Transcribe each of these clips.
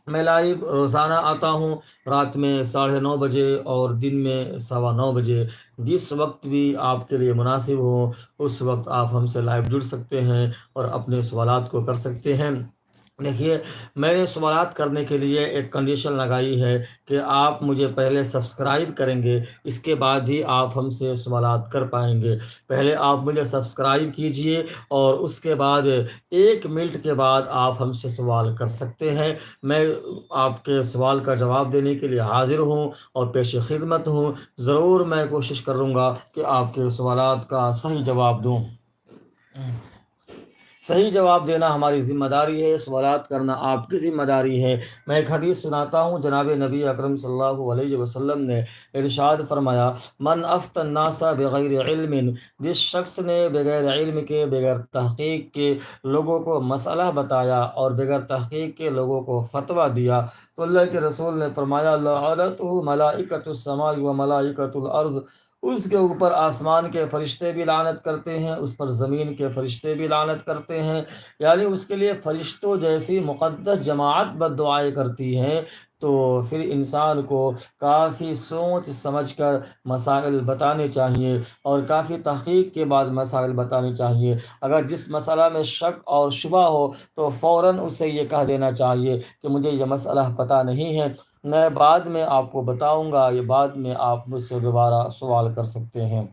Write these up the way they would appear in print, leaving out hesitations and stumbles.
میں لائیو روزانہ آتا ہوں، رات میں 9:30 بجے اور دن میں 9:15 بجے۔ جس وقت بھی آپ کے لیے مناسب ہو اس وقت آپ ہم سے لائیو جڑ سکتے ہیں اور اپنے سوالات کو کر سکتے ہیں۔ دیکھیے، میں نے سوالات کرنے کے لیے ایک کنڈیشن لگائی ہے کہ آپ مجھے پہلے سبسکرائب کریں گے، اس کے بعد ہی آپ ہم سے سوالات کر پائیں گے۔ پہلے آپ مجھے سبسکرائب کیجئے اور اس کے بعد 1 منٹ کے بعد آپ ہم سے سوال کر سکتے ہیں۔ میں آپ کے سوال کا جواب دینے کے لیے حاضر ہوں اور پیش خدمت ہوں۔ ضرور میں کوشش کروں گا کہ آپ کے سوالات کا صحیح جواب دوں۔ صحیح جواب دینا ہماری ذمہ داری ہے، سوالات کرنا آپ کی ذمہ داری ہے۔ میں ایک حدیث سناتا ہوں، جناب نبی اکرم صلی اللہ علیہ وسلم نے ارشاد فرمایا، من افتی الناس بغیر علم، جس شخص نے بغیر علم کے، بغیر تحقیق کے لوگوں کو مسئلہ بتایا اور بغیر تحقیق کے لوگوں کو فتویٰ دیا، تو اللہ کے رسول نے فرمایا، لعنتہ ملائکۃ السماء و ملائکۃ الارض، اس کے اوپر آسمان کے فرشتے بھی لعنت کرتے ہیں، اس پر زمین کے فرشتے بھی لعنت کرتے ہیں۔ یعنی اس کے لیے فرشتوں جیسی مقدس جماعت بد دعائیں کرتی ہیں۔ تو پھر انسان کو کافی سوچ سمجھ کر مسائل بتانے چاہیے اور کافی تحقیق کے بعد مسائل بتانے چاہیے۔ اگر جس مسئلہ میں شک اور شبہ ہو تو فوراً اسے یہ کہہ دینا چاہیے کہ مجھے یہ مسئلہ پتہ نہیں ہے، میں بعد میں آپ کو بتاؤں گا، یہ بعد میں آپ مجھ سے دوبارہ سوال کر سکتے ہیں۔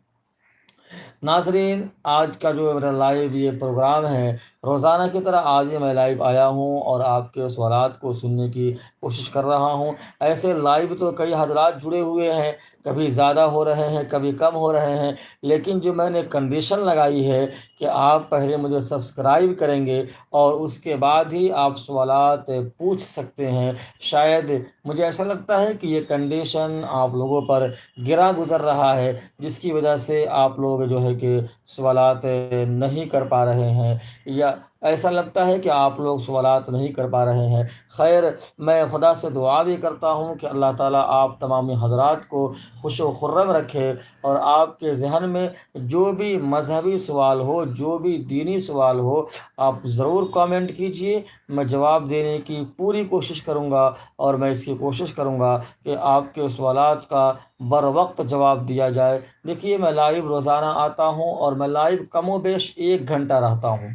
ناظرین، آج کا جو میرا لائیو یہ پروگرام ہے، روزانہ کی طرح آج ہی میں لائیو آیا ہوں اور آپ کے سوالات کو سننے کی کوشش کر رہا ہوں۔ ایسے لائیو تو کئی حضرات جڑے ہوئے ہیں، کبھی زیادہ ہو رہے ہیں، کبھی کم ہو رہے ہیں، لیکن جو میں نے کنڈیشن لگائی ہے کہ آپ پہلے مجھے سبسکرائب کریں گے اور اس کے بعد ہی آپ سوالات پوچھ سکتے ہیں، شاید مجھے ایسا لگتا ہے کہ یہ کنڈیشن آپ لوگوں پر گرا گزر رہا ہے، جس کی وجہ سے آپ لوگ جو ہے کہ سوالات نہیں کر پا رہے ہیں، یا ایسا لگتا ہے کہ آپ لوگ سوالات نہیں کر پا رہے ہیں۔ خیر، میں خدا سے دعا بھی کرتا ہوں کہ اللہ تعالیٰ آپ تمام حضرات کو خوش و خرم رکھے اور آپ کے ذہن میں جو بھی مذہبی سوال ہو، جو بھی دینی سوال ہو، آپ ضرور کامنٹ کیجئے، میں جواب دینے کی پوری کوشش کروں گا اور میں اس کی کوشش کروں گا کہ آپ کے سوالات کا بر وقت جواب دیا جائے۔ دیکھیے، میں لائیو روزانہ آتا ہوں اور میں لائیو کم و بیش 1 گھنٹہ رہتا ہوں۔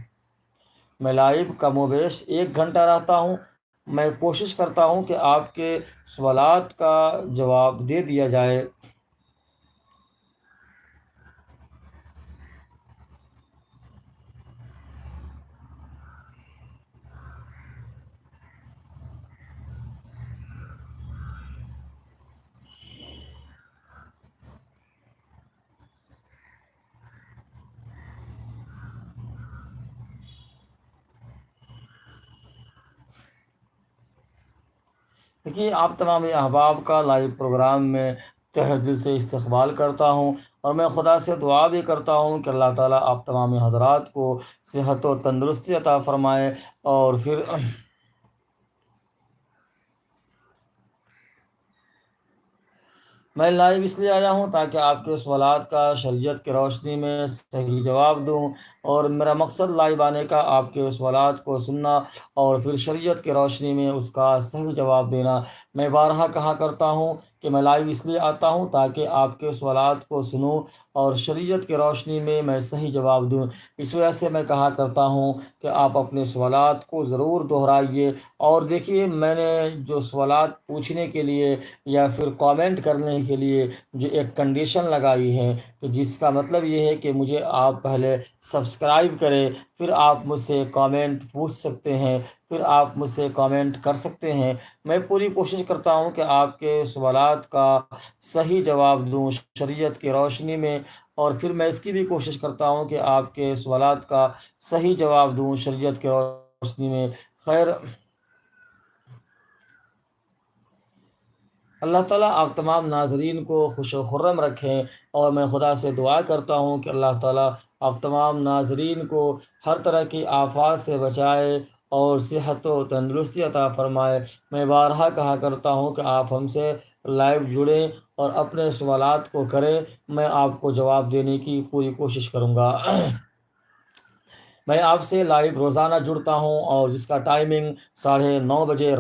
میں لائیو کم و بیش 1 گھنٹہ رہتا ہوں۔ میں کوشش کرتا ہوں کہ آپ کے سوالات کا جواب دے دیا جائے۔ دیکھیے، آپ تمام احباب کا لائیو پروگرام میں تہہ دل سے استقبال کرتا ہوں اور میں خدا سے دعا بھی کرتا ہوں کہ اللہ تعالیٰ آپ تمام حضرات کو صحت و تندرستی عطا فرمائے۔ اور پھر میں لائیو اس لیے آیا ہوں تاکہ آپ کے سوالات کا شریعت کی روشنی میں صحیح جواب دوں، اور میرا مقصد لائیو آنے کا آپ کے سوالات کو سننا اور پھر شریعت کی روشنی میں اس کا صحیح جواب دینا۔ میں بارہا کہا کرتا ہوں کہ میں لائیو اس لیے آتا ہوں تاکہ آپ کے سوالات کو سنوں اور شریعت کی روشنی میں صحیح جواب دوں۔ اس وجہ سے میں کہا کرتا ہوں کہ آپ اپنے سوالات کو ضرور دہرائیے۔ اور دیکھیے، میں نے جو سوالات پوچھنے کے لیے یا پھر کامنٹ کرنے کے لیے جو ایک کنڈیشن لگائی ہے، کہ جس کا مطلب یہ ہے کہ مجھے آپ پہلے سبسکرائب کریں، پھر آپ مجھ سے کامنٹ پوچھ سکتے ہیں، پھر آپ مجھ سے کامنٹ کر سکتے ہیں۔ میں پوری کوشش کرتا ہوں کہ آپ کے سوالات کا صحیح جواب دوں شریعت کی روشنی میں، اور پھر میں اس کی بھی کوشش کرتا ہوں کہ آپ کے سوالات کا صحیح جواب دوں شریعت کی روشنی میں۔ خیر، اللہ تعالیٰ آپ تمام ناظرین کو خوش و خرم رکھیں، اور میں خدا سے دعا کرتا ہوں کہ اللہ تعالیٰ آپ تمام ناظرین کو ہر طرح کی آفات سے بچائے اور صحت و تندرستی عطا فرمائے۔ میں بارہا کہا کرتا ہوں کہ آپ ہم سے لائیو جڑیں اور اپنے سوالات کو کریں، میں آپ کو جواب دینے کی پوری کوشش کروں گا۔ میں آپ سے لائیو روزانہ جڑتا ہوں اور جس کا ٹائمنگ 9:30 بجے